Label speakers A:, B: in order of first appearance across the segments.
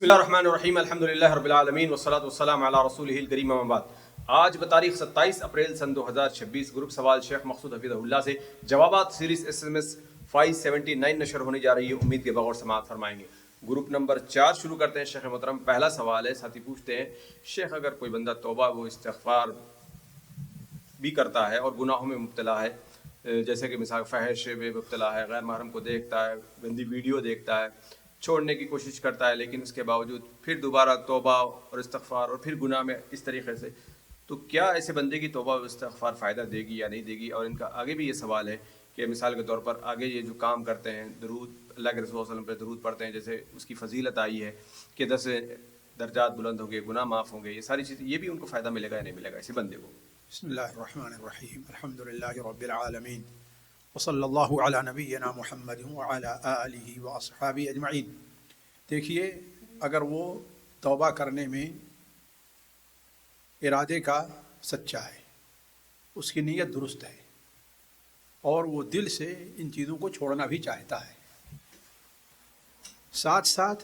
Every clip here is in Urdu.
A: بسم اللہ الرحمن الرحیم الحمدللہ رب العالمین والصلاۃ والسلام علی رسولہ الکریم اما بعد۔ آج بتاریخ 27 اپریل سن 2026 گروپ سوال شیخ مقصود حفیظہ اللہ سے جوابات سیریز SMS 579 نشر ہونے جا رہی ہے، امید کے بغور سماعت فرمائیں گے۔ گروپ نمبر 4 شروع کرتے ہیں شیخ محترم۔ پہلا سوال ہے، ساتھی پوچھتے ہیں شیخ اگر کوئی بندہ توبہ و استغفار بھی کرتا ہے اور گناہوں میں مبتلا ہے، جیسے کہ مثال فحش میں مبتلا ہے، غیر محرم کو دیکھتا ہے، گندی ویڈیو دیکھتا ہے، چھوڑنے کی کوشش کرتا ہے، لیکن اس کے باوجود پھر دوبارہ توبہ اور استغفار اور پھر گناہ میں اس طریقے سے، تو کیا ایسے بندے کی توبہ اور استغفار فائدہ دے گی یا نہیں دے گی؟ اور ان کا آگے بھی یہ سوال ہے کہ مثال کے طور پر آگے یہ جو کام کرتے ہیں، درود اللہ کے رسول صلی اللہ علیہ وسلم پہ درود پڑھتے ہیں، جیسے اس کی فضیلت آئی ہے کہ 10 درجات بلند ہوں گے، گناہ معاف ہوں گے، یہ ساری چیزیں، یہ بھی ان کو فائدہ ملے گا یا نہیں ملے گا اسی بندے کو؟
B: بسم اللہ الرحمن الرحیم الحمدللہ رب العالمین وصلی اللہ علی نبینا محمد وعلی آلہ واصحابہ اجمعین۔ دیکھیے، اگر وہ توبہ کرنے میں ارادے کا سچا ہے، اس کی نیت درست ہے اور وہ دل سے ان چیزوں کو چھوڑنا بھی چاہتا ہے، ساتھ ساتھ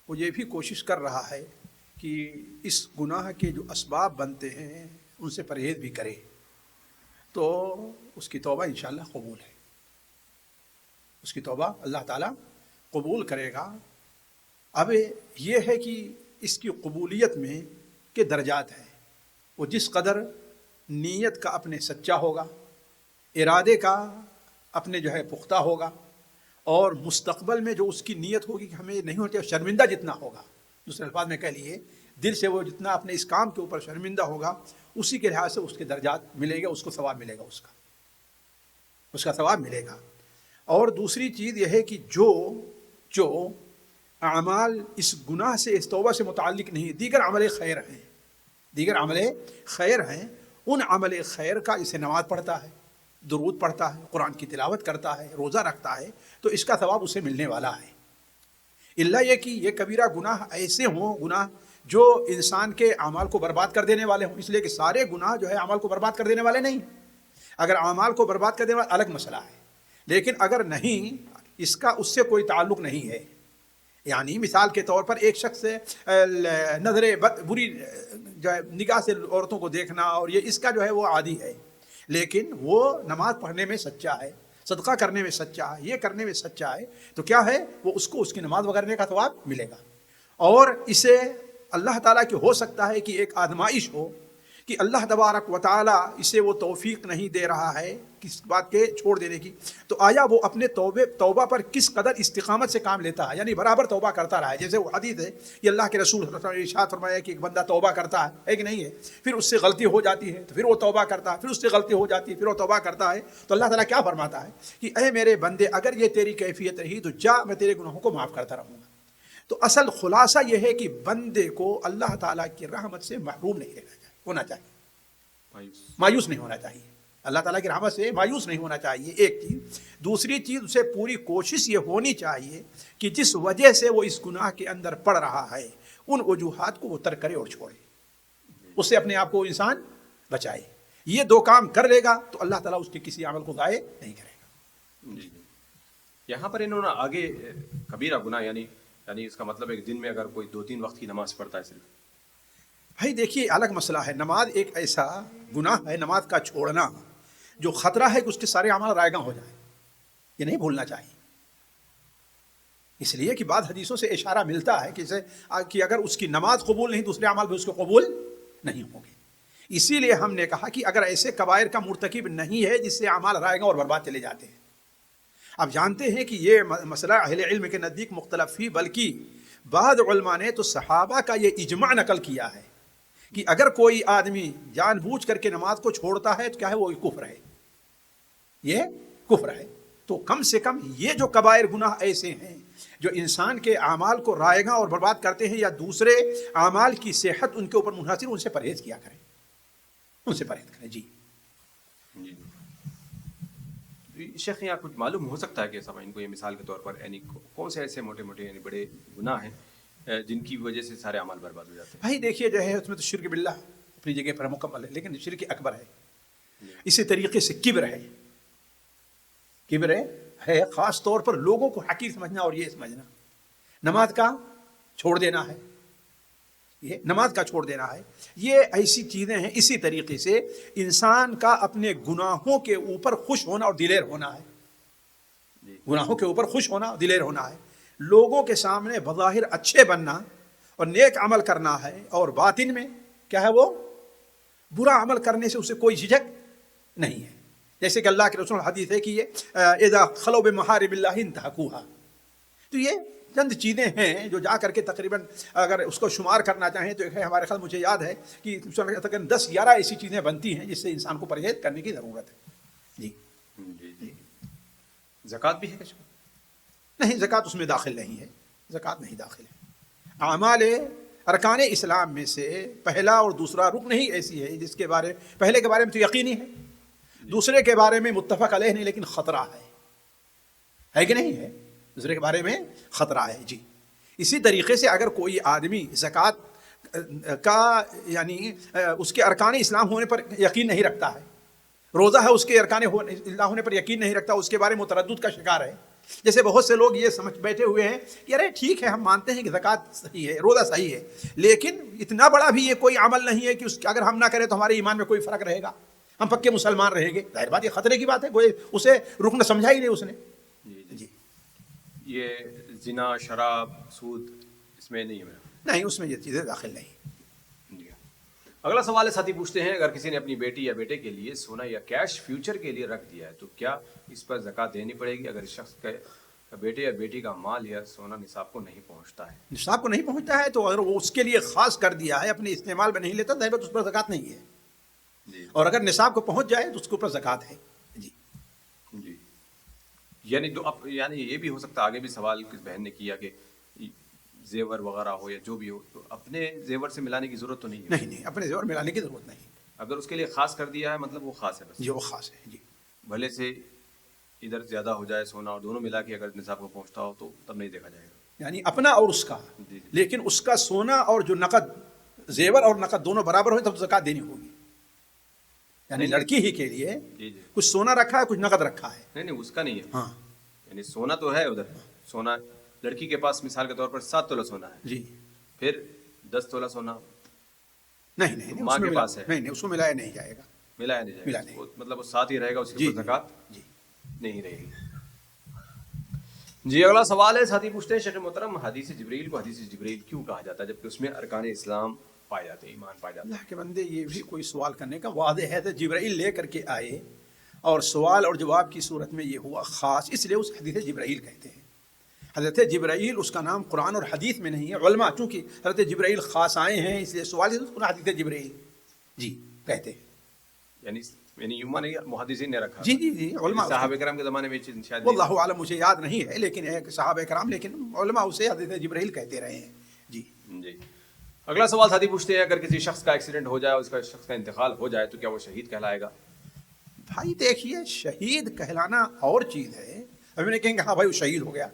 B: وہ یہ بھی کوشش کر رہا ہے کہ اس گناہ کے جو اسباب بنتے ہیں ان سے پرہیز بھی کرے، تو اس کی توبہ انشاءاللہ قبول ہے، اس کی توبہ اللہ تعالیٰ قبول کرے گا۔ اب یہ ہے کہ اس کی قبولیت میں کے درجات ہیں، وہ جس قدر نیت کا اپنے سچا ہوگا، ارادے کا اپنے پختہ ہوگا، اور مستقبل میں جو اس کی نیت ہوگی کہ ہمیں نہیں ہونا چاہیے، شرمندہ جتنا ہوگا، دوسرے الفاظ میں کہہ لیے دل سے وہ جتنا اپنے اس کام کے اوپر شرمندہ ہوگا، اسی کے لحاظ سے اس کے درجات ملیں گے، اس کو ثواب ملے گا، اس کا ثواب ملے گا۔ اور دوسری چیز یہ ہے کہ جو اعمال اس گناہ سے، اس توبہ سے متعلق نہیں، دیگر عمل خیر ہیں، ان عمل خیر کا، جیسے نماز پڑھتا ہے، درود پڑھتا ہے، قرآن کی تلاوت کرتا ہے، روزہ رکھتا ہے، تو اس کا ثواب اسے ملنے والا ہے، الا یہ کہ یہ کبیرہ گناہ ایسے ہوں، گناہ جو انسان کے اعمال کو برباد کر دینے والے ہوں، اس لیے کہ سارے گناہ اعمال کو برباد کر دینے والے نہیں ہیں۔ اگر اعمال کو برباد کر دینے والا الگ مسئلہ ہے، لیکن اگر نہیں، اس کا اس سے کوئی تعلق نہیں ہے، یعنی مثال کے طور پر ایک شخص نظر بری نگاہ سے عورتوں کو دیکھنا، اور یہ اس کا وہ عادی ہے، لیکن وہ نماز پڑھنے میں سچا ہے، صدقہ کرنے میں سچا ہے، یہ کرنے میں سچا ہے، تو کیا ہے، وہ اس کو اس کی نماز وغیرہ کا ثواب ملے گا۔ اور اسے اللہ تعالیٰ کی ہو سکتا ہے کہ ایک آزمائش ہو کہ اللہ تبارک و تعالیٰ اسے وہ توفیق نہیں دے رہا ہے کس بات کے چھوڑ دینے کی، تو آیا وہ اپنے توبہ پر کس قدر استقامت سے کام لیتا ہے، یعنی برابر توبہ کرتا رہا ہے۔ جیسے وہ حدیث ہے کہ اللہ کے رسول صلی اللہ علیہ وسلم نے ارشاد فرمایا کہ ایک بندہ توبہ کرتا ہے کہ نہیں ہے، پھر اس سے غلطی ہو جاتی ہے تو پھر وہ توبہ کرتا ہے، پھر اس سے غلطی ہو جاتی ہے پھر وہ توبہ کرتا ہے، تو اللہ تعالیٰ کیا فرماتا ہے کہ اے میرے بندے، اگر یہ تیری کیفیت رہی تو جا، میں تیرے گناہوں کو معاف کرتا رہوں گا۔ تو اصل خلاصہ یہ ہے کہ بندے کو اللہ تعالیٰ کی رحمت سے محروم نہیں ہونا چاہیے، مایوس نہیں ہونا چاہیے، اللہ تعالیٰ کی رحمت سے مایوس نہیں ہونا چاہیے، ایک چیز۔ دوسری چیز، اسے پوری کوشش یہ ہونی چاہیے کہ جس وجہ سے وہ اس گناہ کے اندر پڑ رہا ہے، ان وجوہات کو وہ ترک کرے اور چھوڑے، اس سے اپنے آپ کو انسان بچائے۔ یہ دو کام کر لے گا تو اللہ تعالیٰ اس کے کسی عمل کو ضائع نہیں کرے گا۔
A: جی، یہاں پر انہوں نے آگے کبیرہ گناہ یعنی اس کا مطلب ہے کہ دن میں اگر کوئی 2-3 وقت کی نماز پڑھتا ہے صرف؟
B: بھائی دیکھیے، الگ مسئلہ ہے، نماز ایک ایسا گناہ ہے، نماز کا چھوڑنا جو خطرہ ہے کہ اس کے سارے اعمال رائے گاں ہو جائیں، یہ نہیں بھولنا چاہیے، اس لیے کہ بعض حدیثوں سے اشارہ ملتا ہے کہ اگر اس کی نماز قبول نہیں، دوسرے اعمال بھی اس کو قبول نہیں ہوں گے۔ اسی لیے ہم نے کہا کہ اگر ایسے کبائر کا مرتکب نہیں ہے جس سے اعمال رائے گاں اور برباد چلے جاتے ہیں۔ اب جانتے ہیں کہ یہ مسئلہ اہل علم کے نزدیک مختلف ہی، بلکہ بعض علماء نے تو صحابہ کا یہ اجماع نقل کیا ہے کہ اگر کوئی آدمی جان بوجھ کر کے نماز کو چھوڑتا ہے تو کیا ہے، وہ کفر ہے، یہ کفر ہے۔ تو کم سے کم یہ جو کبائر گناہ ایسے ہیں جو انسان کے اعمال کو رائے گاں اور برباد کرتے ہیں، یا دوسرے اعمال کی صحت ان کے اوپر منحصر، ان سے پرہیز کیا کریں، ان سے پرہیز کریں۔ جی
A: شیخ، یہاں کچھ معلوم ہو سکتا ہے کہ ان کو یہ مثال کے طور پر یعنی کون سے ایسے موٹے موٹے یعنی بڑے گناہ ہیں جن کی وجہ سے سارے اعمال برباد ہو جاتے ہیں؟
B: بھائی دیکھیے، اس میں تو شرک باللہ اپنی جگہ پر مکمل ہے، لیکن شرک اکبر ہے۔ اسی طریقے سے کبر ہے خاص طور پر لوگوں کو حقیر سمجھنا اور یہ سمجھنا، نماز کا چھوڑ دینا ہے، یہ نماز کا چھوڑ دینا ہے، یہ ایسی چیزیں ہیں۔ اسی طریقے سے انسان کا اپنے گناہوں کے اوپر خوش ہونا اور دلیر ہونا ہے، گناہوں کے اوپر خوش ہونا اور دلیر ہونا ہے، لوگوں کے سامنے بظاہر اچھے بننا اور نیک عمل کرنا ہے، اور باطن میں کیا ہے، وہ برا عمل کرنے سے اسے کوئی جھجک نہیں ہے۔ جیسے کہ اللہ کے رسول حدیث ہے کہ یہ اذا خلو بمحارم اللہ انتہکوہا، تو یہ چند چیزیں ہیں جو جا کر کے تقریباً اگر اس کو شمار کرنا چاہیں تو ایک ہے، ہمارے خیال مجھے یاد ہے کہ تقریباً 10-11 ایسی چیزیں بنتی ہیں جس سے انسان کو پرہیز کرنے کی ضرورت ہے۔ جی
A: جی جی، زکوٰۃ بھی ہے کچھ؟
B: نہیں، زکوٰۃ اس میں داخل نہیں ہے، زکوٰۃ نہیں داخل ہے۔ اعمال ارکان اسلام میں سے پہلا اور دوسرا رکن ہی ایسی ہے جس کے بارے، پہلے کے بارے میں تو یقینی ہے، دوسرے کے بارے میں متفق علیہ نہیں لیکن خطرہ ہے کہ نہیں ہے، دوسرے کے بارے میں خطرہ ہے۔ جی، اسی طریقے سے اگر کوئی آدمی زکوٰۃ کا یعنی اس کے ارکان اسلام ہونے پر یقین نہیں رکھتا ہے، روزہ ہے اس کے ارکان اللہ ہونے پر یقین نہیں رکھتا، اس کے بارے میں متردد کا شکار ہے، جیسے بہت سے لوگ یہ سمجھ بیٹھے ہوئے ہیں کہ ارے ٹھیک ہے، ہم مانتے ہیں کہ زکوٰۃ صحیح ہے، روزہ صحیح ہے، لیکن اتنا بڑا بھی یہ کوئی عمل نہیں ہے کہ اس اگر ہم نہ کریں تو ہمارے ایمان میں کوئی فرق رہے گا، ہم پکے مسلمان رہیں گے۔ ظاہر بات یہ خطرے کی بات ہے، کوئی اسے رکن سمجھا ہی نہیں اس نے۔
A: جی، یہ زنا، شراب، سود اس میں نہیں ہے؟
B: نہیں، اس میں یہ چیزیں داخل نہیں۔
A: جی۔ اگلا سوال ہے، ساتھی پوچھتے ہیں اگر کسی نے اپنی بیٹی یا بیٹے کے لیے سونا یا کیش فیوچر کے لیے رکھ دیا ہے تو کیا اس پر زکوٰۃ دینی پڑے گی اگر اس شخص کا بیٹے یا بیٹی کا مال یا سونا نصاب کو نہیں پہنچتا ہے؟
B: نصاب کو نہیں پہنچتا ہے تو اگر وہ اس کے لیے خاص کر دیا ہے، اپنے استعمال میں نہیں لیتا، ظاہر بات اس پر زکوٰۃ نہیں ہے۔
A: جی،
B: اور اگر نصاب کو پہنچ جائے تو اس کے اوپر زکوٰۃ ہے۔ جی
A: جی، یعنی یعنی یہ بھی ہو سکتا ہے، آگے بھی سوال کس بہن نے کیا کہ زیور وغیرہ ہو یا جو بھی ہو تو اپنے زیور سے ملانے کی ضرورت تو نہیں ہے؟
B: نہیں، اپنے زیور ملانے کی ضرورت نہیں،
A: اگر اس کے لیے خاص کر دیا ہے مطلب وہ خاص ہے بس،
B: یہ وہ خاص ہے۔ جی،
A: بھلے سے ادھر زیادہ ہو جائے سونا اور دونوں ملا کے اگر نصاب کو پہنچتا ہو تو تب نہیں دیکھا جائے گا۔
B: یعنی اپنا اور اس کا،
A: جی،
B: لیکن اس کا سونا اور جو نقد، زیور اور نقد دونوں برابر ہوئے تب زکوٰۃ دینی ہوگی۔ یعنی لڑکی ہی کے لیے
A: جی جی،
B: کچھ سونا رکھا ہے، کچھ نقد رکھا ہے۔
A: نہیں اس کا نہیں ہے،
B: ہاں
A: یعنی سونا تو ہے ادھر، سونا لڑکی کے پاس مثال کے طور پر 7 تولہ سونا ہے،
B: جی،
A: پھر 10 تولہ سونا
B: نہیں،
A: ماں
B: اس میں
A: کے پاس ہے،
B: نہیں، اس کو ملایا نہیں جائے گا،
A: ملایا نہیں
B: ملا
A: جائے
B: نہیں۔
A: گا، مطلب وہ ساتھ ہی رہے گا، اس کے
B: جی
A: اوپر زکوٰۃ
B: جی۔
A: نہیں رہے گی۔ جی، اگلا سوال ہے، ساتھی پوچھتے ہیں شیخ محترم حدیث جبریل کو حدیث جبریل کیوں کہا جاتا ہے جبکہ اس میں ارکان اسلام پائے جاتے ہیں، ایمان پائے جاتا ہے؟
B: اللہ کے بندے، یہ بھی کوئی سوال کرنے کا واضح ہے، تو جبرائیل لے کر کے آئے اور سوال اور جواب کی صورت میں یہ ہوا خاص، اس لیے اس حدیث جبرائیل کہتے ہیں۔ حضرت جبرائیل اس کا نام قرآن اور حدیث میں نہیں ہے، علماء چونکہ حضرت جبرائیل خاص آئے ہیں اس لیے سوال ہے، اس کو حدیث جبرائیل جی کہتے ہیں۔
A: یعنی یوما نہیں، محدثین نے رکھا،
B: جی جی جی، علماء
A: صحابہ کرام کے زمانے میں یہ چیز شاید
B: واللہ عالم، مجھے یاد نہیں ہے، لیکن ایک صحابہ کرام، لیکن علماء اسے حدیث جبرائیل کہتے رہے ہیں۔ جی
A: جی۔ اگلا سوال ساتھی پوچھتے ہیں اگر کسی شخص کا ایکسیڈنٹ ہو جائے، اس کا شخص کا انتقال ہو جائے تو کیا وہ شہید کہلائے گا؟
B: بھائی دیکھیے، شہید کہلانا اور چیز ہے، ابھی نہیں کہیں گے ہاں بھائی وہ شہید ہو گیا،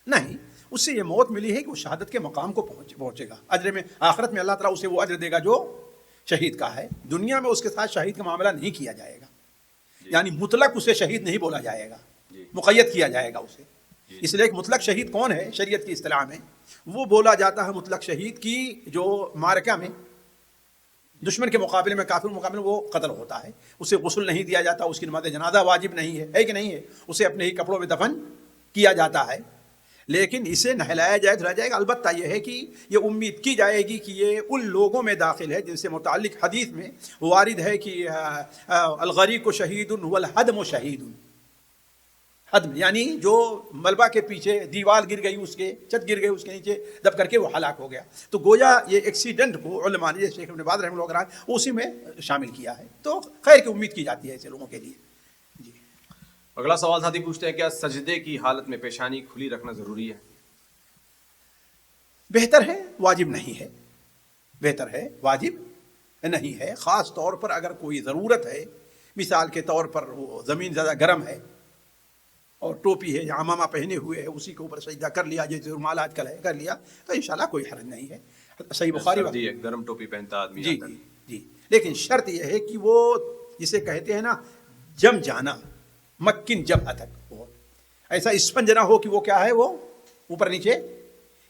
B: نہیں، اس سے یہ موت ملی ہے کہ وہ شہادت کے مقام کو پہنچے گا، اجر میں آخرت میں اللہ تعالیٰ اسے وہ اجر دے گا جو شہید کا ہے۔ دنیا میں اس کے ساتھ شہید کا معاملہ نہیں کیا جائے گا، یعنی مطلق اسے شہید نہیں بولا جائے گا، مقید کیا جائے گا اسے۔ اس لیے ایک مطلق شہید کون ہے شریعت کی اصطلاح میں؟ وہ بولا جاتا ہے مطلق شہید کی جو معرکہ میں دشمن کے مقابلے میں، کافر مقابلے میں وہ قتل ہوتا ہے، اسے غسل نہیں دیا جاتا، اس کی نماز جنازہ واجب نہیں ہے کہ نہیں ہے، اسے اپنے ہی کپڑوں میں دفن کیا جاتا ہے، لیکن اسے نہلایا جائے دھلایا جائے گا۔ البتہ یہ ہے کہ یہ امید کی جائے گی کہ یہ ان لوگوں میں داخل ہے جن سے متعلق حدیث میں وارد ہے کہ الغریق شہید والہدم شہید، حدم یعنی جو ملبہ کے پیچھے دیوار گر گئی، اس کے چھت گر گئی، اس کے نیچے دب کر کے وہ ہلاک ہو گیا، تو گویا یہ ایکسیڈنٹ کو علماء نے شیخ ابن باز رحمہ اللہ عنہ اسی میں شامل کیا ہے، تو خیر کی امید کی جاتی ہے ایسے لوگوں کے لیے۔ جی،
A: اگلا سوال ساتھی پوچھتے ہیں کیا سجدے کی حالت میں پیشانی کھلی رکھنا ضروری ہے؟
B: بہتر ہے، واجب نہیں ہے، بہتر ہے، واجب نہیں ہے، خاص طور پر اگر کوئی ضرورت ہے، مثال کے طور پر وہ زمین زیادہ گرم ہے اور ٹوپی ہے یا عمامہ پہنے ہوئے ہے، اسی کے اوپر سجدہ کر لیا، جیسے رومال آج کل ہے کر لیا، تو انشاءاللہ کوئی حرج نہیں ہے۔ صحیح بخاری
A: سردی ہے، گرم ٹوپی پہنتا آدمی
B: جی
A: آتا ہے۔
B: جی جی، لیکن شرط یہ ہے کہ وہ جسے کہتے ہیں نا جم جانا، مکن جب تک، وہ ایسا اسفنج نہ ہو کہ وہ کیا ہے، وہ اوپر نیچے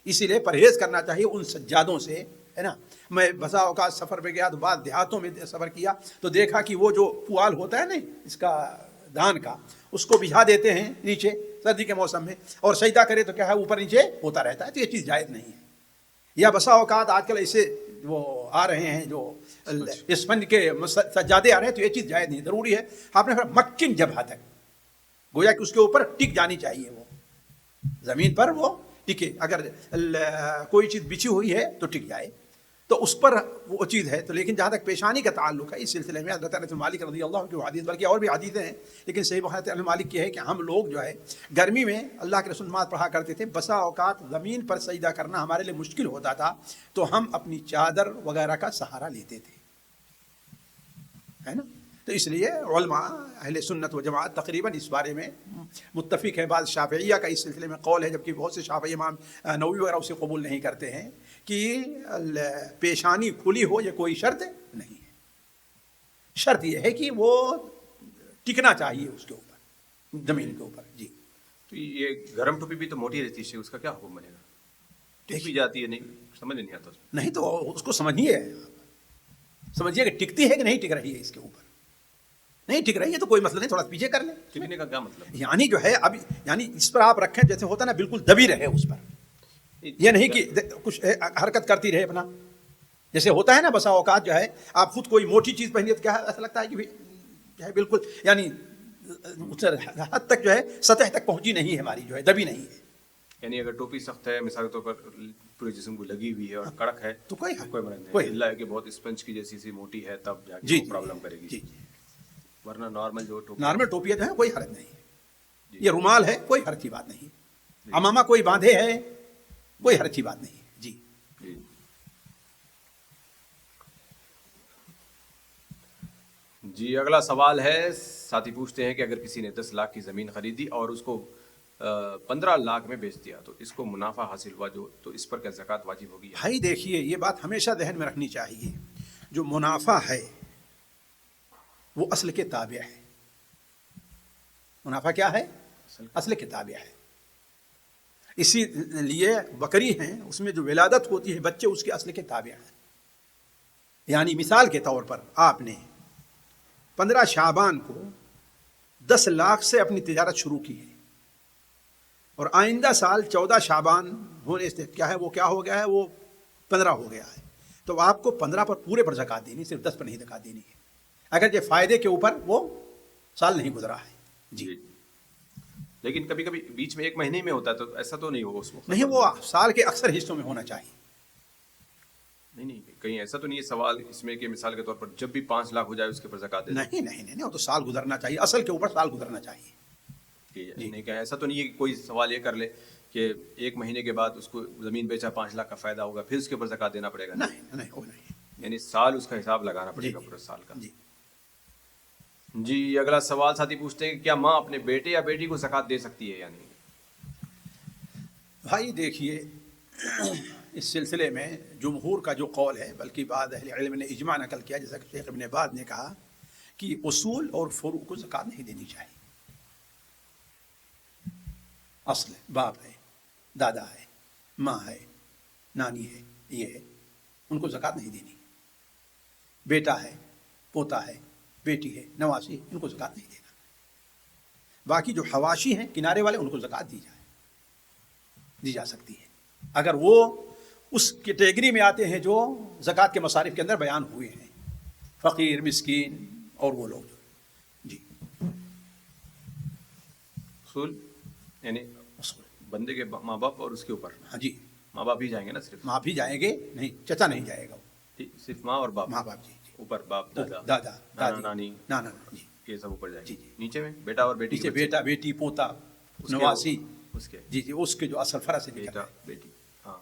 B: اسی لیے پرہیز کرنا چاہیے ان سجادوں سے، ہے نا. میں بسا اوقات سفر پہ گیا تو بعض دیہاتوں میں سفر کیا تو دیکھا کہ وہ جو پوال ہوتا ہے نا اس کا دھان کا، اس کو بجھا دیتے ہیں نیچے سردی کے موسم میں، اور سجدہ کرے تو کیا ہے اوپر نیچے ہوتا رہتا ہے. تو یہ چیز جائز نہیں ہے. یا بسا اوقات آج کل ایسے وہ آ رہے ہیں جو اسفنج کے سجادے آ رہے ہیں، تو یہ چیز جائز نہیں. ضروری ہے آپ نے مکن جبہہ تک، گویا کہ اس کے اوپر ٹک جانی چاہیے، وہ زمین پر وہ ٹکے. اگر کوئی چیز بچھی ہوئی ہے تو ٹک جائے تو اس پر وہ چیز ہے. تو لیکن جہاں تک پیشانی کا تعلق ہے اس سلسلے میں حضرت انس بن مالک رضی اللہ عنہ کی حدیث، بلکہ اور بھی حدیثیں ہیں، لیکن صحیح حضرت انس بن مالک کی ہے کہ ہم لوگ جو ہے گرمی میں اللہ کے رسول نماز پڑھا کرتے تھے، بسا اوقات زمین پر سجدہ کرنا ہمارے لیے مشکل ہوتا تھا تو ہم اپنی چادر وغیرہ کا سہارا لیتے تھے، ہے نا. تو اس لیے علماء اہل سنت و جماعت تقریباً اس بارے میں متفق ہے. بعض شافعیہ کا اس سلسلے میں قول ہے، جبکہ بہت سے شافعی امام نووی وغیرہ اسے قبول نہیں کرتے ہیں کہ پیشانی کھلی ہو یہ کوئی شرط نہیں ہے. شرط یہ ہے کہ وہ ٹکنا چاہیے اس کے اوپر، زمین کے اوپر. جی.
A: تو یہ گرم ٹوپی بھی تو موٹی رہتی ہے، اس کا کیا حکم بنے گا؟ ٹک بھی جاتی ہے، نہیں سمجھ نہیں آتا.
B: نہیں تو اس کو سمجھیے کہ ٹکتی ہے کہ نہیں ٹک رہی ہے. اس کے اوپر نہیں ٹک رہی ہے تو کوئی مسئلہ نہیں، تھوڑا پیچھے کر لیں.
A: ٹکنے کا کیا مطلب؟
B: یعنی جو ہے اب یعنی اس پر آپ رکھیں جیسے ہوتا نا، بالکل دبی رہے اس پر. یہ نہیں کہ کچھ حرکت کرتی رہے اپنا، جیسے ہوتا ہے نا بسا اوقات جو ہے آپ خود کوئی موٹی چیز پہنیے تو کیا ایسا لگتا ہے کہ جو ہے بالکل یعنی حد تک جو ہے سطح تک پہنچی نہیں ہے ہماری، جو ہے دبی نہیں ہے.
A: یعنی اگر ٹوپی سخت ہے، مثال کے طور پر پورے جسم کو لگی ہوئی ہے اور کڑک ہے
B: تو کوئی
A: مرض نہیں. اللہ ہے کہ بہت اسپنج کی جیسی سی موٹی ہے تب جا کے پرابلم کرے گی. ورنہ نارمل جو
B: ٹوپی جو ہے کوئی حرج نہیں ہے. یہ رومال ہے کوئی حرج کی بات نہیں. امامہ کوئی باندھے ہے کوئی حرج کی بات نہیں. جی.
A: جی اگلا سوال ہے، ساتھی پوچھتے ہیں کہ اگر کسی نے 10 لاکھ کی زمین خریدی اور اس کو 15 لاکھ میں بیچ دیا تو اس کو منافع حاصل ہوا تو اس پر کیا زکوٰۃ واجب ہوگی؟
B: بھائی دیکھیے یہ بات ہمیشہ ذہن میں رکھنی چاہیے، جو منافع ہے وہ اصل کے تابع ہے. منافع کیا ہے؟ اصل کے تابع ہے. اسی لیے بکری ہیں اس میں جو ولادت ہوتی ہے بچے اس کے اصل کے تابع ہیں. یعنی مثال کے طور پر آپ نے 15 شعبان کو 10 لاکھ سے اپنی تجارت شروع کی ہے اور آئندہ سال 14 شعبان ہونے سے کیا ہے وہ کیا ہو گیا ہے، وہ 15 ہو گیا ہے. تو آپ کو 15 پر پورے پر زکوٰۃ دینی، صرف 10 پر نہیں زکوٰۃ دینی ہے، اگر یہ فائدے کے اوپر وہ سال نہیں گزرا ہے. جی.
A: لیکن کبھی کبھی بیچ میں 1 مہینے میں ہوتا ہے تو ایسا تو نہیں ہوگا اس وقت؟
B: نہیں، وہ سال کے اکثر حصوں میں ہونا چاہیے.
A: نہیں کہیں ایسا تو نہیں ہے سوال اس میں کہ مثال کے طور پر جب بھی 5 لاکھ ہو جائے اس کے اوپر زکوٰۃ دے؟
B: نہیں وہ تو سال گزرنا چاہیے، اصل کے اوپر سال گزرنا چاہیے.
A: نہیں کہ ایسا تو نہیں ہے کہ کوئی سوال یہ کر لے کہ 1 مہینے کے بعد اس کو زمین بیچا 5 لاکھ کا فائدہ ہوگا پھر اس کے اوپر زکوٰۃ دینا پڑے گا؟
B: نہیں وہ نہیں.
A: یعنی سال اس کا حساب لگانا پڑے گا پورے سال کا. جی اگلا سوال ساتھی پوچھتے ہیں کہ کیا ماں اپنے بیٹے یا بیٹی کو زکوٰۃ دے سکتی ہے یا نہیں؟
B: بھائی دیکھیے اس سلسلے میں جمہور کا جو قول ہے، بلکہ بعض اہل علم نے اجماع نقل کیا، جیسا کہ شیخ ابن باز نے کہا کہ اصول اور فروع کو زکوٰۃ نہیں دینی چاہیے. اصل باپ ہے، دادا ہے، ماں ہے، نانی ہے، یہ ہے، ان کو زکوٰۃ نہیں دینی. بیٹا ہے، پوتا ہے، بیٹی ہے، نواسی ہے، ان کو زکوٰۃ نہیں دینا. باقی جو حواشی ہیں کنارے والے ان کو زکوٰۃ دی جا سکتی ہے اگر وہ اس کیٹیگری میں آتے ہیں جو زکوٰۃ کے مصارف کے اندر بیان ہوئے ہیں، فقیر، مسکین اور وہ لوگ. جی.
A: اصول یعنی بندے کے ماں باپ اور اس کے اوپر.
B: ہاں جی.
A: ماں باپ ہی جائیں گے نا؟ صرف
B: ماں بھی جائیں گے؟ نہیں، چچا نہیں جائے گا.
A: صرف ماں اور باپ.
B: ماں باپ. جی.
A: اوپر باپ،
B: دادا،
A: نانی،
B: نانا. جی.
A: یہ سب اوپر جائیں.
B: جی.
A: نیچے میں بیٹا اور بیٹی.
B: نیچے بیٹا، بیٹی، پوتا، نواسی.
A: اس کے
B: جی اس کے جو اصل فرض ہے
A: بیٹا بیٹی. ہاں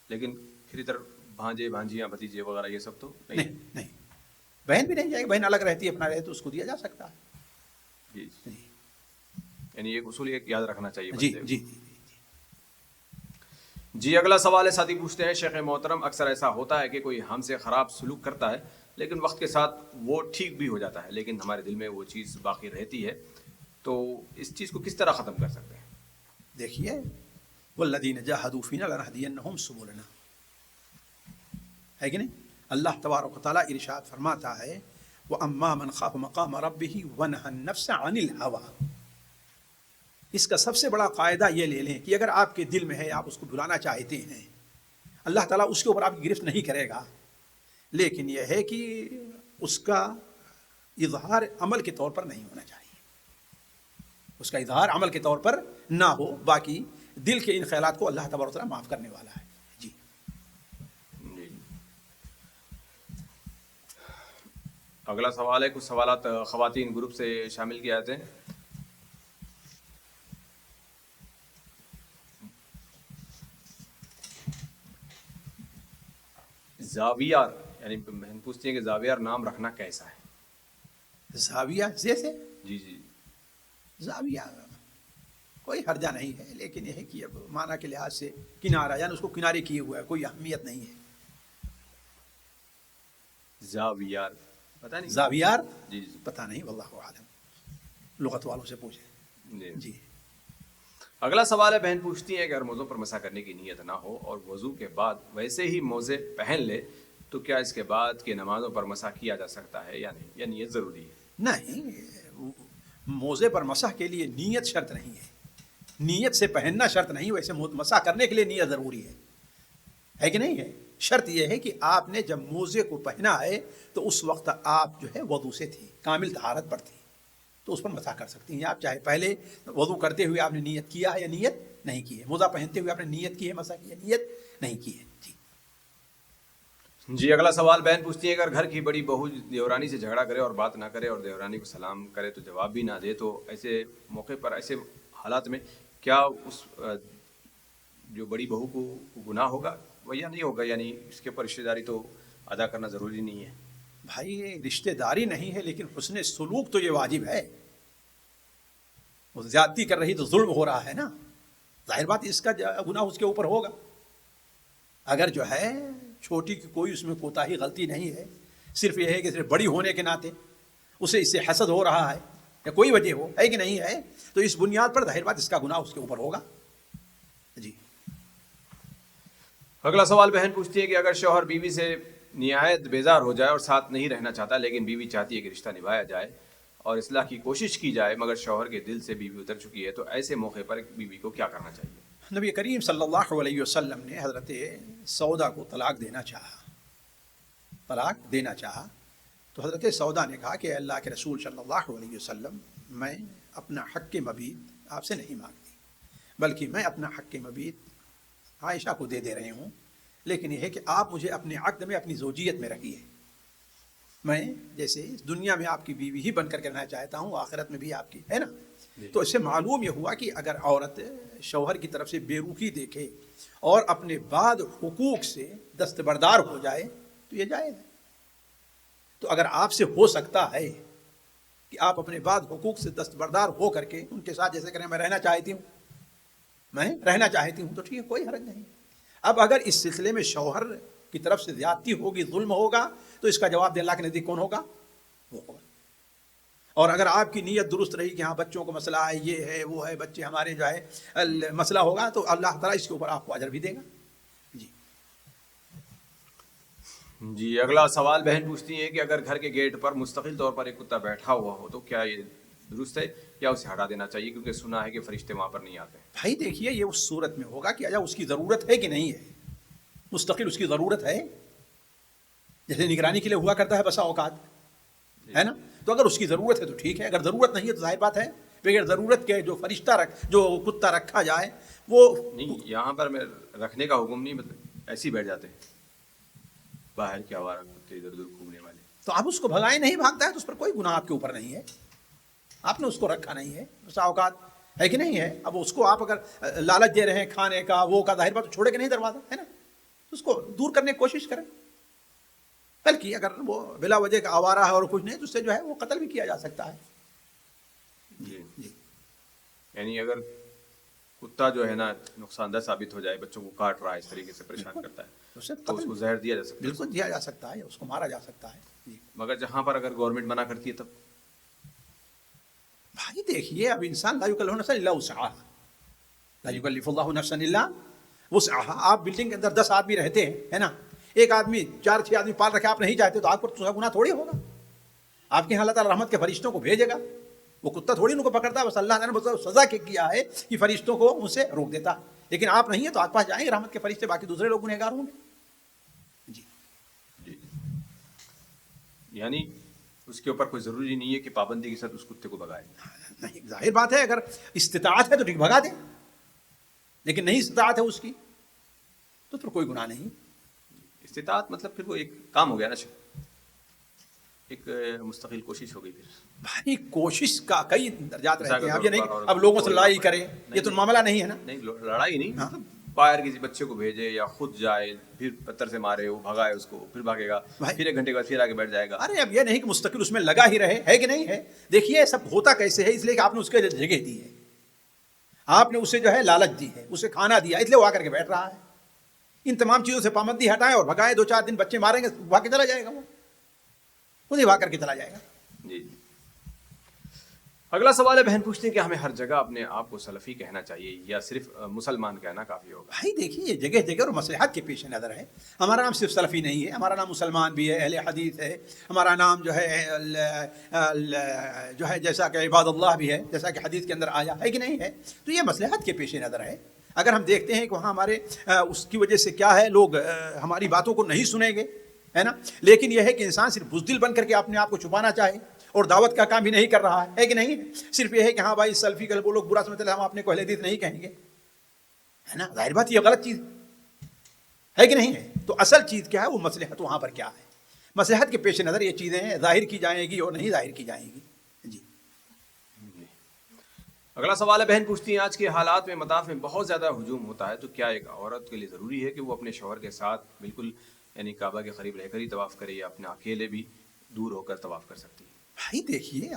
A: لیکن پھر ادھر بھانجے بھانجیاں بھتیجے وغیرہ یہ سب تو
B: نہیں. بہن بھی نہیں جائے گی، بہن الگ رہتی ہے، اپنا رہے تو اس کو دیا جا سکتا ہے.
A: جی. یعنی ایک اصول ایک یاد رکھنا چاہیے.
B: جی.
A: جی اگلا سوال ہے، ساتھی پوچھتے ہیں شیخ محترم اکثر ایسا ہوتا ہے کہ کوئی ہم سے خراب سلوک کرتا ہے لیکن وقت کے ساتھ وہ ٹھیک بھی ہو جاتا ہے، لیکن ہمارے دل میں وہ چیز باقی رہتی ہے، تو اس چیز کو کس طرح ختم کر سکتے ہیں؟
B: دیکھیے والذین جاہدوا فینا لنہدینہم سبلنا، ہے کہ نہیں؟ اللہ تبارک و تعالیٰ ارشاد فرماتا ہے وَأَمَّا مَنْ خَافَ مَقَامَ رَبِّهِ وَنَهَى النَّفْسَ عَنِ الْهَوَىٰ۔ اس کا سب سے بڑا قاعدہ یہ لے لیں کہ اگر آپ کے دل میں ہے، آپ اس کو بلانا چاہتے ہیں، اللہ تعالیٰ اس کے اوپر آپ کی گرفت نہیں کرے گا، لیکن یہ ہے کہ اس کا اظہار عمل کے طور پر نہیں ہونا چاہیے، اس کا اظہار عمل کے طور پر نہ ہو، باقی دل کے ان خیالات کو اللہ تبارک و تعالیٰ معاف کرنے والا ہے۔ جی
A: جی اگلا سوال ہے، کچھ سوالات خواتین گروپ سے شامل کیے جاتے ہیں۔ زاویار، یعنی بہن پوچھتی ہیں کہ زاویار نام رکھنا کیسا ہے؟
B: زاویہ جیسے
A: جی جی
B: زاویہ کوئی حرجہ نہیں ہے، لیکن یہ ہے کہ اب معنی کے لحاظ سے کنارہ، یعنی اس کو کنارے کیے ہوا ہے، کوئی اہمیت نہیں ہے۔
A: زاویار پتہ نہیں،
B: زاویار
A: جی جی
B: پتہ نہیں، واللہ عالم، لغت والوں سے پوچھیں۔
A: جی
B: جی
A: اگلا سوال ہے، بہن پوچھتی ہے کہ اگر موزوں پر مسح کرنے کی نیت نہ ہو اور وضو کے بعد ویسے ہی موزے پہن لے تو کیا اس کے بعد کی نمازوں پر مسح کیا جا سکتا ہے یا نہیں، یا نیت ضروری ہے؟
B: نہیں، موزے پر مسح کے لیے نیت شرط نہیں ہے، نیت سے پہننا شرط نہیں، ویسے مسح کرنے کے لیے نیت ضروری ہے کہ نہیں ہے؟ شرط یہ ہے کہ آپ نے جب موزے کو پہنا ہے تو اس وقت آپ جو ہے وضو سے تھی، کامل طہارت پر تھی، تو اس پر مسح کر سکتی ہیں آپ، چاہے پہلے وضو کرتے ہوئے آپ نے نیت کیا ہے یا نیت نہیں کی ہے، موزہ پہنتے ہوئے آپ نے نیت کی ہے مسح کی ہے، نیت نہیں کی ہے۔ جی
A: جی اگلا سوال، بہن پوچھتی ہے اگر گھر کی بڑی بہو دیورانی سے جھگڑا کرے اور بات نہ کرے اور دیورانی کو سلام کرے تو جواب بھی نہ دے، تو ایسے موقع پر، ایسے حالات میں کیا اس جو بڑی بہو کو گناہ ہوگا یا نہیں ہوگا؟ یعنی اس کے اوپر رشتہ داری تو ادا کرنا ضروری نہیں ہے؟
B: بھائی رشتہ داری نہیں ہے، لیکن حسن سلوک تو یہ واجب ہے، وہ زیادتی کر رہی تو ظلم ہو رہا ہے نا، ظاہر بات اس کا گناہ اس کے اوپر ہوگا۔ اگر جو ہے چھوٹی کی کوئی اس میں کوتاہی غلطی نہیں ہے، صرف یہ ہے کہ صرف بڑی ہونے کے ناطے اسے اس سے حسد ہو رہا ہے یا کوئی وجہ ہو ہے کہ نہیں ہے، تو اس بنیاد پر ظاہر بات اس کا گناہ اس کے اوپر ہوگا۔ جی
A: اگلا سوال، بہن پوچھتی ہے کہ اگر شوہر بیوی سے نہایت بیزار ہو جائے اور ساتھ نہیں رہنا چاہتا، لیکن بیوی چاہتی ہے کہ رشتہ نبھایا جائے اور اصلاح کی کوشش کی جائے، مگر شوہر کے دل سے بیوی اتر چکی ہے، تو ایسے موقع پر بیوی کو کیا کرنا چاہیے؟
B: نبی کریم صلی اللہ علیہ وسلم نے حضرت سودا کو طلاق دینا چاہا، تو حضرت سودا نے کہا کہ اللہ کے رسول صلی اللہ علیہ وسلم، میں اپنا حق مبید آپ سے نہیں مانگتی، بلکہ میں اپنا حق مبید عائشہ کو دے رہے ہوں، لیکن یہ ہے کہ آپ مجھے اپنے عقد میں، اپنی زوجیت میں رکھیے، میں جیسے اس دنیا میں آپ کی بیوی ہی بن کر کے رہنا چاہتا ہوں، آخرت میں بھی آپ کی، ہے نا؟ تو اس سے معلوم یہ ہوا کہ اگر عورت شوہر کی طرف سے بے رخی دیکھے اور اپنے بعد حقوق سے دستبردار ہو جائے تو یہ جائز ہے۔ تو اگر آپ سے ہو سکتا ہے کہ آپ اپنے بعد حقوق سے دستبردار ہو کر کے ان کے ساتھ جیسے کریں میں رہنا چاہتی ہوں تو ٹھیک ہے، کوئی حرج نہیں۔ اب اگر اس سلسلے میں شوہر کی طرف سے زیادتی ہوگی، ظلم ہوگا، تو اس کا جواب اللہ کے نزدیک کون ہوگا؟ وہ ہوگا۔ اور اگر آپ کی نیت درست رہی کہ ہاں بچوں کو مسئلہ ہے، یہ ہے وہ ہے، بچے ہمارے جو ہے مسئلہ ہوگا، تو اللہ تعالیٰ اس کے اوپر آپ کو اجر بھی دے گا۔ جی
A: جی اگلا سوال، بہن پوچھتی ہے کہ اگر گھر کے گیٹ پر مستقل طور پر ایک کتا بیٹھا ہوا ہو تو کیا یہ درست ہے یا اسے ہٹا دینا چاہیے، کیونکہ سنا ہے کہ فرشتے وہاں پر نہیں آتے؟
B: بھائی دیکھیے، یہ اس صورت میں ہوگا کہ اس کی ضرورت ہے کہ نہیں ہے، مستقل اس کی ضرورت ہے، جیسے نگرانی کے لیے ہوا کرتا ہے بسا اوقات، ہے نا؟ تو اگر اس کی ضرورت ہے تو ٹھیک ہے، اگر ضرورت نہیں ہے تو ظاہر بات ہے بغیر ضرورت کے جو کتا رکھا جائے وہ
A: نہیں، یہاں پر میں رکھنے کا حکم نہیں، مطلب ایسے ہی بیٹھ جاتے ہیں باہر کے آوارہ کتے ادھر ادھر گھومنے والے،
B: تو آپ اس کو بھگائیں، نہیں بھاگتا ہے تو اس پر کوئی گناہ آپ کے اوپر نہیں ہے، آپ نے اس کو رکھا نہیں ہے، بسا اوقات ہے کہ نہیں ہے۔ اب اس کو آپ اگر لالچ دے رہے ہیں کھانے کا، وہ کا، ظاہر بات چھوڑے کہ نہیں دروازہ، ہے نا؟ اس کو دور کرنے کی کوشش کریں، بلکہ اگر وہ بلا وجہ کا آوارہ ہے اور کچھ نہیں تو اس سے جو ہے وہ قتل بھی کیا جا سکتا ہے۔
A: جی یعنی اگر کتا جو ہے نا نقصان دہ ثابت ہو جائے، بچوں کو کاٹ رہا ہے، اس طریقے سے پریشان کرتا ہے، تو اس کو زہر دیا جا سکتا ہے؟
B: بالکل دیا جا سکتا ہے، اس کو مارا جا سکتا ہے۔ جی
A: مگر جہاں پر اگر گورنمنٹ منع کرتی ہے تب؟
B: بھائی دیکھیے، اب انسان لا یکلف نفسا الا وسعها، لا یکلف اللہ نفسا الا وسعها. آپ بلڈنگ کے اندر 10 آدمی رہتے ہیں, ہے نا, ایک آدمی 4-6 آدمی پال رکھے, آپ نہیں چاہتے تو آپ پر گناہ تھوڑی ہوگا. آپ کے یہاں اللہ تعالیٰ رحمت کے فرشتوں کو بھیجے گا, وہ کتا تھوڑی ان کو پکڑتا ہے, بس اللہ نے بس سزا کیا ہے کہ فرشتوں کو ان سے روک دیتا. لیکن آپ نہیں ہیں تو آپ پاس جائیں گے رحمت کے فرشتے, باقی دوسرے لوگ گنہگار ہوں گے. جی
A: جی, یعنی اس کے اوپر کوئی ضروری نہیں ہے کہ پابندی کے ساتھ اس کتے کو بھگائے.
B: نہیں, ظاہر بات ہے اگر استطاعت ہے تو ٹھیک بھگا دیں, لیکن نہیں استطاعت ہے اس کی تو پھر کوئی گناہ نہیں.
A: استطاعت مطلب پھر وہ ایک کام ہو گیا نا, ایک مستقل کوشش ہو گئی. پھر
B: بھائی کوشش کا کئی درجات رہتے ہیں. اب یہ نہیں اب لوگوں سے لڑائی کرے, یہ تو معاملہ نہیں ہے نا.
A: نہیں, لڑائی نہیں, مطلب باہر کسی بچے کو بھیجے یا خود جائے, پھر پتھر سے مارے, وہ بھگائے اس کو, پھر بھاگے گا, پھر 1 گھنٹے کے بعد پھر آگے بیٹھ جائے گا.
B: ارے اب یہ نہیں کہ مستقل اس میں لگا ہی رہے, ہے کہ نہیں ہے. دیکھیے سب ہوتا کیسے ہے, اس لیے کہ آپ نے اس کے جگہ دی ہے, آپ نے اسے جو ہے لالچ دی ہے, اسے کھانا دیا, اس لیے وہ آ کر کے بیٹھ رہا ہے. ان تمام چیزوں سے پابندی ہٹائیں اور بھگائیں, 2-4 دن بچے ماریں گے, بھاگ کے چلا جائے گا, وہ خود ہی بھاگ کر کے چلا جائے گا.
A: جی. اگلا سوال ہے, بہن پوچھتے ہیں کہ ہمیں ہر جگہ اپنے آپ کو سلفی کہنا چاہیے یا صرف مسلمان کہنا کافی ہوگا؟
B: بھائی دیکھیے یہ جگہ جگہ اور مصلحت کے پیش نظر ہے. ہمارا نام صرف سلفی نہیں ہے, ہمارا نام مسلمان بھی ہے, اہل حدیث ہے, ہمارا نام جو ہے جیسا کہ عباد اللہ بھی ہے, جیسا کہ حدیث کے اندر آیا ہے کہ نہیں ہے. تو یہ مصلحت کے پیش نظر ہے. اگر ہم دیکھتے ہیں کہ وہاں ہمارے اس کی وجہ سے کیا ہے, لوگ ہماری باتوں کو نہیں سنیں گے, ہے نا, لیکن یہ ہے کہ انسان صرف بزدل بن کر کے اپنے آپ کو چھپانا چاہے اور دعوت کا کام بھی نہیں کر رہا ہے کہ نہیں. صرف یہ ہے کہ ہاں بھائی سلفی کا وہ لوگ برا سمجھتے ہیں, ہم اپنے کو اہل حدیث نہیں کہیں گے, ہے نا. ظاہر بات یہ غلط چیز ہے کہ نہیں ہے. تو اصل چیز کیا ہے, وہ مصلحت وہاں پر کیا ہے. مصلحت کے پیش نظر یہ چیزیں ظاہر کی جائیں گی اور نہیں ظاہر کی جائیں گی. جی.
A: اگلا سوال ہے, بہن پوچھتی ہیں آج کے حالات میں مطاف میں بہت زیادہ ہجوم ہوتا ہے, تو کیا ایک عورت کے لیے ضروری ہے کہ وہ اپنے شوہر کے ساتھ بالکل یعنی کعبہ کے قریب رہ کر ہی طواف کرے, یا اپنا اکیلے بھی دور ہو کر طواف کر سکتی ہے؟
B: بھائی دیکھیے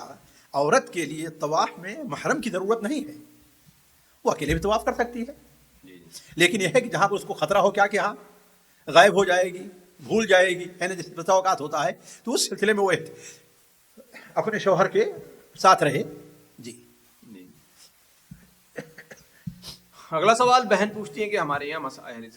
B: عورت کے لیے طواف میں محرم کی ضرورت نہیں ہے, وہ اکیلے بھی طواف کر سکتی ہے.
A: جی.
B: لیکن یہ ہے کہ جہاں پر اس کو خطرہ ہو کیا کیا غائب ہو جائے گی, بھول جائے گی, ہے نا, جس بسا اوقات ہوتا ہے, تو اس سلسلے میں وہ اپنے شوہر کے ساتھ رہے. جی.
A: اگلا سوال, بہن پوچھتی ہیں کہ ہمارے یہاں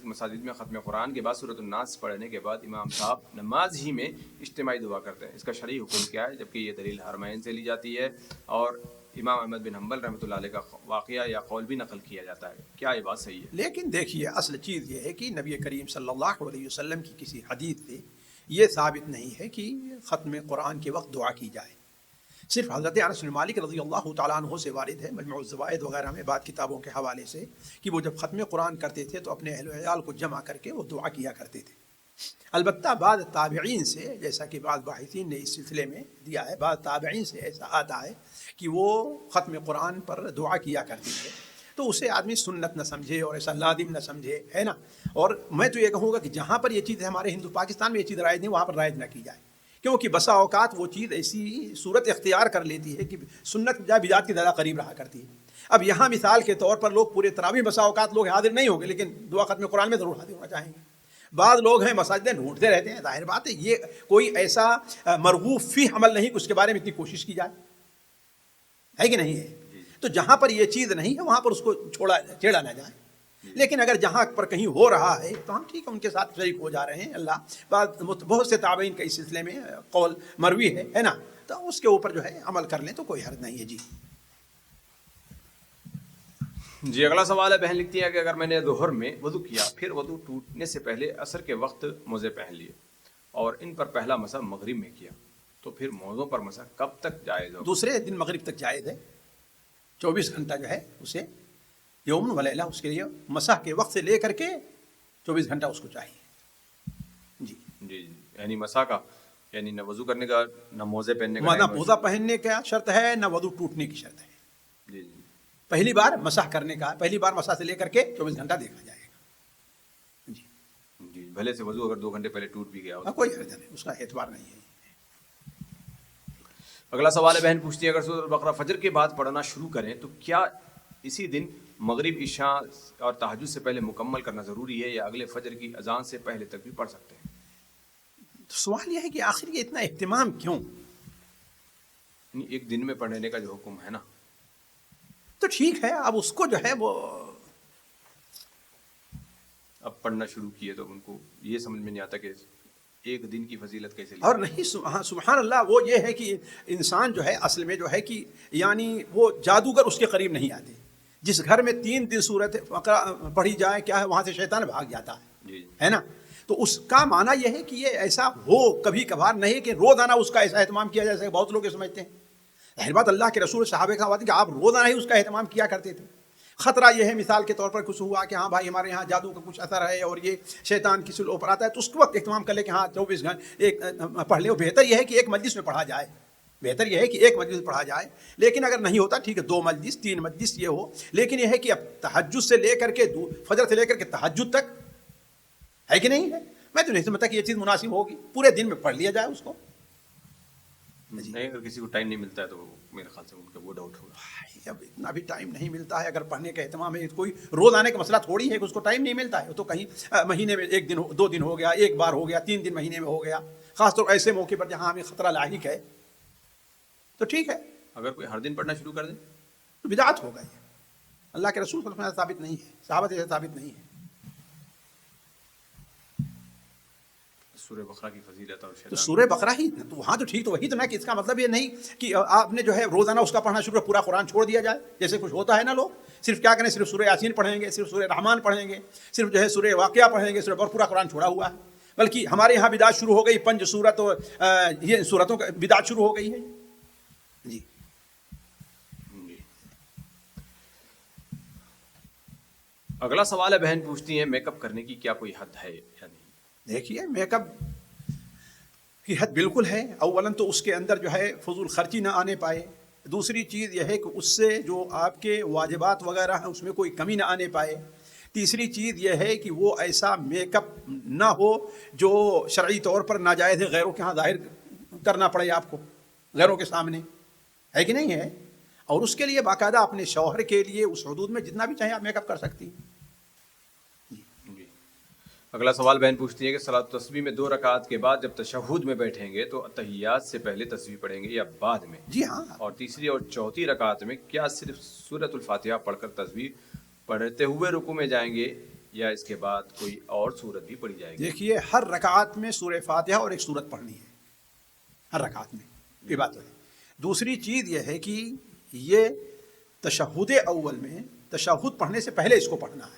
A: مساجد میں ختم قرآن کے بعد سورۃ الناس پڑھنے کے بعد امام صاحب نماز ہی میں اجتماعی دعا کرتے ہیں, اس کا شرعی حکم کیا ہے, جبکہ یہ دلیل حرمین سے لی جاتی ہے اور امام احمد بن حنبل رحمۃ اللہ علیہ کا واقعہ یا قول بھی نقل کیا جاتا ہے, کیا یہ بات صحیح ہے؟
B: لیکن دیکھیے اصل چیز یہ ہے کہ نبی کریم صلی اللہ علیہ وسلم کی کسی حدیث سے یہ ثابت نہیں ہے کہ ختم قرآن کے وقت دعا کی جائے. صرف حضرت انس بن مالک رضی اللہ تعالیٰ عنہ سے وارد ہے مجموع الزوائد وغیرہ میں بعض کتابوں کے حوالے سے کہ وہ جب ختم قرآن کرتے تھے تو اپنے اہل و عیال کو جمع کر کے وہ دعا کیا کرتے تھے. البتہ بعض تابعین سے, جیسا کہ بعض باحثین نے اس سلسلے میں دیا ہے, بعض تابعین سے ایسا آتا ہے کہ وہ ختم قرآن پر دعا کیا کرتے تھے, تو اسے آدمی سنت نہ سمجھے اور ایسا لازم نہ سمجھے, ہے نا. اور میں تو یہ کہوں گا کہ جہاں پر یہ چیز ہمارے پاکستان میں یہ چیز رائج نہیں, وہاں پر رائج نہ کی جائے, کیونکہ بسا اوقات وہ چیز ایسی صورت اختیار کر لیتی ہے کہ سنت بجائے بدعت کے زیادہ قریب رہا کرتی ہے. اب یہاں مثال کے طور پر لوگ پورے تراویح بسا اوقات لوگ حاضر نہیں ہوں گے, لیکن دعا ختم قرآن میں ضرور حاضر ہونا چاہیں گے. بعض لوگ ہیں مساجدیں ڈھونڈتے رہتے ہیں, ظاہر بات ہے یہ کوئی ایسا مرغوب فی عمل نہیں کہ اس کے بارے میں اتنی کوشش کی جائے, ہے کہ نہیں ہے. تو جہاں پر یہ چیز نہیں ہے وہاں پر اس کو چھیڑا نہ جائے. لیکن اگر جہاں پر کہیں ہو رہا ہے تو ہم ٹھیک ہے ان کے ساتھ شریک ہو جا رہے ہیں. اللہ بہت سے تابعین کا اس سلسلے میں قول مروی ہے نا, تو اس کے اوپر جو ہے عمل کر لیں تو کوئی حرج نہیں ہے.
A: جی. اگلا سوال ہے, بہن لکھتی ہے کہ اگر میں نے ظہر میں وضو کیا, پھر وضو ٹوٹنے سے پہلے عصر کے وقت موزے پہن لیے اور ان پر پہلا مسح مغرب میں کیا, تو پھر موزوں پر مسح کب تک جائز ہوگا؟
B: دوسرے دن مغرب تک جائز ہے. 24 گھنٹہ جو ہے اسے یوم و لیلہ اس کے لیے مسح کے وقت سے لے کر کے 24 گھنٹہ اس کو چاہیے. جی
A: جی. یعنی مسح کا یعنی نہ وضو کرنے کا نہ موزے پہننے کا,
B: نہ موزہ پہننے کا شرط ہے نہ وضو ٹوٹنے کی شرط ہے.
A: جی جی.
B: پہلی بار مسح کرنے کا, پہلی بار مسح سے لے کر کے 24 گھنٹہ دیکھا جائے گا. جی
A: جی. بھلے سے وضو اگر 2 گھنٹے پہلے ٹوٹ بھی گیا ہو
B: کوئی حرج نہیں, اس کا اعتبار نہیں ہے.
A: اگلا سوال ہے, بہن پوچھتی ہے اگر سورۃ البقرہ فجر کے بعد پڑھنا شروع کریں تو کیا اسی دن مغرب عشاء اور تہجد سے پہلے مکمل کرنا ضروری ہے, یا اگلے فجر کی اذان سے پہلے تک بھی پڑھ سکتے ہیں؟
B: تو سوال یہ ہے کہ آخر یہ اتنا اہتمام کیوں؟
A: یعنی ایک دن میں پڑھنے کا جو حکم ہے نا,
B: تو ٹھیک ہے, اب اس کو جو ہے وہ
A: اب پڑھنا شروع کیے تو ان کو یہ سمجھ میں نہیں آتا کہ ایک دن کی فضیلت کیسے لی.
B: اور نہیں ہاں سبحان اللہ، وہ یہ ہے کہ انسان جو ہے اصل میں جو ہے کہ یعنی وہ جادوگر اس کے قریب نہیں آتے. جس گھر میں 3 دن سورت پڑھی جائے کیا ہے وہاں سے شیطان بھاگ جاتا
A: جی
B: ہے نا. تو اس کا معنی یہ ہے کہ یہ ایسا ہو کبھی کبھار نہیں کہ روزانہ اس کا ایسا اہتمام کیا جائے جیسے بہت لوگ یہ سمجھتے ہیں. ظاہر بات اللہ کے رسول صحابہ کا بات ہے کہ آپ روزانہ ہی اس کا اہتمام کیا کرتے تھے. خطرہ یہ ہے مثال کے طور پر کچھ ہوا کہ ہاں بھائی ہمارے یہاں جادو کا کچھ اثر ہے اور یہ شیطان کسی اوپر آتا ہے تو اس وقت اہتمام کر لے کہ ہاں 24 گھنٹے ایک پڑھ لے. بہتر یہ ہے کہ ایک مجلس میں پڑھا جائے، بہتر یہ ہے کہ ایک مجلس پڑھا جائے. لیکن اگر نہیں ہوتا ٹھیک ہے 2 مجلس 3 مجلس یہ ہو. لیکن یہ ہے کہ اب تہجد سے لے کر کے فجر سے لے کر کے تہجد تک ہے کہ نہیں ہے. میں تو نہیں سمجھتا کہ یہ چیز مناسب ہوگی. پورے دن میں پڑھ لیا جائے اس کو.
A: نہیں اگر کسی کو ٹائم نہیں ملتا ہے تو میرے خیال سے ان کا وہ ڈاؤٹ ہوگا.
B: اب اتنا بھی ٹائم نہیں ملتا ہے. اگر پڑھنے کا اہتمام ہے کوئی روز آنے کا مسئلہ تھوڑی ہے کہ اس کو ٹائم نہیں ملتا ہے. تو کہیں مہینے میں 1 دن 2 دن ہو گیا، ایک بار ہو گیا، 3 دن مہینے میں ہو گیا. خاص طور ایسے موقع پر جہاں ہمیں خطرہ لاحق ہے تو ٹھیک ہے.
A: اگر کوئی ہر دن پڑھنا شروع کر دے
B: تو بدعت ہوگا. یہ اللہ کے رسول صلی اللہ علیہ وسلم سے ثابت نہیں ہے، صحابہ سے ثابت نہیں ہے.
A: سورہ بقرہ کی فضیلت اور
B: تو
A: شیطان
B: سورہ بقرہ ہی تو وہاں تو ٹھیک تو وہی تو نا کہ اس کا مطلب یہ نہیں کہ آپ نے جو ہے روزانہ اس کا پڑھنا شروع پورا قرآن چھوڑ دیا جائے جیسے کچھ ہوتا ہے نا. لوگ صرف کیا کریں، صرف سورہ یاسین پڑھیں گے، صرف سورہ رحمان پڑھیں گے، صرف جو ہے سورہ واقعہ پڑھیں گے، صرف پورا قرآن چھوڑا ہوا ہے. بلکہ ہمارے یہاں بدعت شروع ہو گئی 5 سورت اور یہ سورتوں کا بدعت شروع ہو گئی ہے. جی
A: جی. اگلا سوال ہے، بہن پوچھتی ہیں میک اپ کرنے کی کیا کوئی حد ہے یا نہیں؟
B: دیکھیے میک اپ کی حد بالکل ہے. اولاً تو اس کے اندر جو ہے فضول خرچی نہ آنے پائے. دوسری چیز یہ ہے کہ اس سے جو آپ کے واجبات وغیرہ ہیں اس میں کوئی کمی نہ آنے پائے. تیسری چیز یہ ہے کہ وہ ایسا میک اپ نہ ہو جو شرعی طور پر ناجائز ہے، غیروں کے ہاں ظاہر کرنا پڑے آپ کو غیروں کے سامنے، ہے کہ نہیں ہے. اور اس کے لیے باقاعدہ اپنے شوہر کے لیے اس حدود میں جتنا بھی چاہے آپ میک اپ کر سکتی ہیں.
A: جی. اگلا سوال بہن پوچھتی ہے کہ صلاۃ التسبیح میں 2 رکعات کے بعد جب تشہد میں بیٹھیں گے تو اتحیات سے پہلے تسبیح پڑھیں گے یا بعد میں؟
B: جی ہاں.
A: اور تیسری اور چوتھی رکعت میں کیا صرف سورۃ الفاتحہ پڑھ کر تسبیح پڑھتے ہوئے رکوع میں جائیں گے یا اس کے بعد کوئی اور سورت بھی پڑھی جائے گی؟
B: دیکھیے ہر رکعت میں سورہ فاتحہ اور ایک سورت پڑھنی ہے ہر رکعت میں. یہ بات ہے. دوسری چیز یہ ہے کہ یہ تشہد اول میں تشہد پڑھنے سے پہلے اس کو پڑھنا ہے.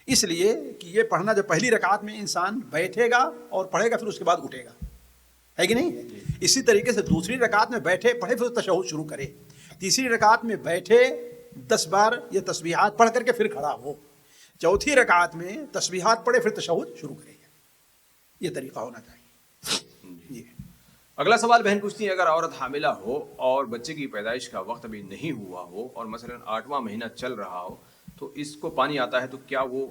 B: اس لیے کہ یہ پڑھنا جو پہلی رکعت میں انسان بیٹھے گا اور پڑھے گا پھر اس کے بعد اٹھے گا، ہے کہ نہیں. اسی طریقے سے دوسری رکعت میں بیٹھے پڑھے پھر تشہد شروع کرے. تیسری رکعت میں بیٹھے 10 بار یہ تسبیحات پڑھ کر کے پھر کھڑا ہو. چوتھی رکعت میں تسبیحات پڑھے پھر تشہد شروع کرے. یہ طریقہ ہونا چاہیے. جی.
A: اگلا سوال بہن پوچھتی ہے اگر عورت حاملہ ہو اور بچے کی پیدائش کا وقت ابھی نہیں ہوا ہو اور مثلا 8واں مہینہ چل رہا ہو تو اس کو پانی آتا ہے تو کیا وہ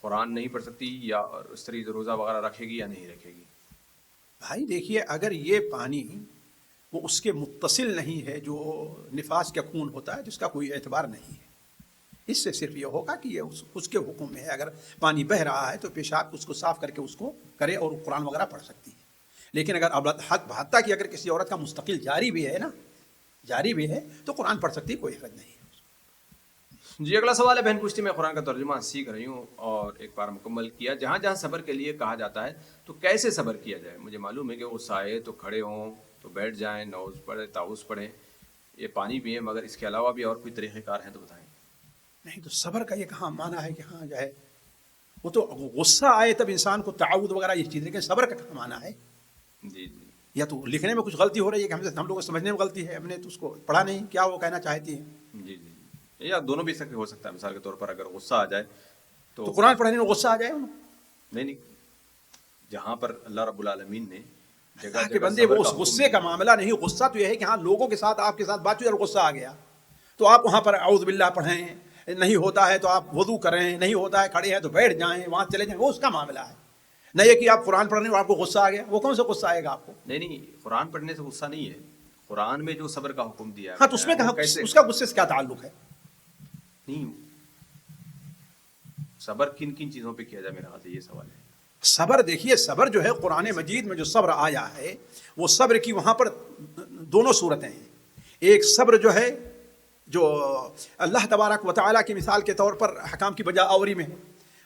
A: قرآن نہیں پڑھ سکتی یا اس طریقے روزہ وغیرہ رکھے گی یا نہیں رکھے گی؟
B: بھائی دیکھیے اگر یہ پانی وہ اس کے متصل نہیں ہے جو نفاس کا خون ہوتا ہے جس کا کوئی اعتبار نہیں ہے. اس سے صرف یہ ہوگا کہ یہ اس کے حکم میں ہے. اگر پانی بہہ رہا ہے تو پیشاب اس کو صاف کر کے اس کو کرے اور قرآن وغیرہ پڑھ سکتی ہے. لیکن اگر حق بھاتا کہ اگر کسی عورت کا مستقل جاری بھی ہے نا جاری بھی ہے تو قرآن پڑھ سکتی، کوئی حرج نہیں ہے.
A: جی. اگلا سوال ہے بہن پوچھتی میں قرآن کا ترجمہ سیکھ رہی ہوں اور ایک بار مکمل کیا. جہاں جہاں صبر کے لیے کہا جاتا ہے تو کیسے صبر کیا جائے؟ مجھے معلوم ہے کہ غصہ آئے تو کھڑے ہوں تو بیٹھ جائیں، نعوذ پڑھیں، تعوذ پڑھیں، یہ پانی پئیں، مگر اس کے علاوہ بھی اور کوئی طریقہ کار ہیں تو بتائیں.
B: نہیں تو صبر کا یہ کہاں معنی ہے کہ ہاں جو ہے وہ تو غصہ آئے تب انسان کو تعاوذ وغیرہ یہ چیز، لیکن صبر کا کہاں معنی ہے؟
A: جی جی.
B: یا تو لکھنے میں کچھ غلطی ہو رہی ہے کہ ہم لوگوں کو سمجھنے میں غلطی ہے، ہم نے تو اس کو پڑھا نہیں، کیا وہ کہنا چاہتی ہیں؟
A: جی جی. یا دونوں بھی ہو سکتا ہے. مثال کے طور پر اگر غصہ آ جائے
B: تو قرآن پڑھنے میں غصہ آ جائے انہوں.
A: نہیں جہاں پر اللہ رب العالمین نے
B: جگہ کے بندے وہ اس غصے کا معاملہ نہیں. غصہ تو یہ ہے کہ ہاں لوگوں کے ساتھ آپ کے ساتھ بات چیت اور غصہ آ گیا تو آپ وہاں پر اعوذ باللہ پڑھیں، نہیں ہوتا ہے تو آپ وضو کریں، نہیں ہوتا ہے کھڑے ہیں تو بیٹھ جائیں، وہاں چلے جائیں، وہ اس کا معاملہ ہے. نہ یہ کہ آپ قرآن پڑھنے میں آپ کو غصہ آ گیا، وہ کون سا غصہ آئے گا آپ کو؟
A: نہیں قرآن پڑھنے سے غصہ نہیں ہے. قرآن میں جو صبر کا حکم دیا ہے
B: ہاں تو اس میں کہاں اس کا غصے سے کیا تعلق ہے؟
A: نہیں صبر کن کن چیزوں پہ کیا جائے میرا خیال سے یہ سوال ہے.
B: صبر دیکھیے صبر جو ہے قرآن مجید میں جو صبر آیا ہے وہ صبر کی وہاں پر دونوں صورتیں ہیں. ایک صبر جو ہے جو اللہ تبارک و تعالیٰ کی مثال کے طور پر حکام کی بجا آوری میں ہے،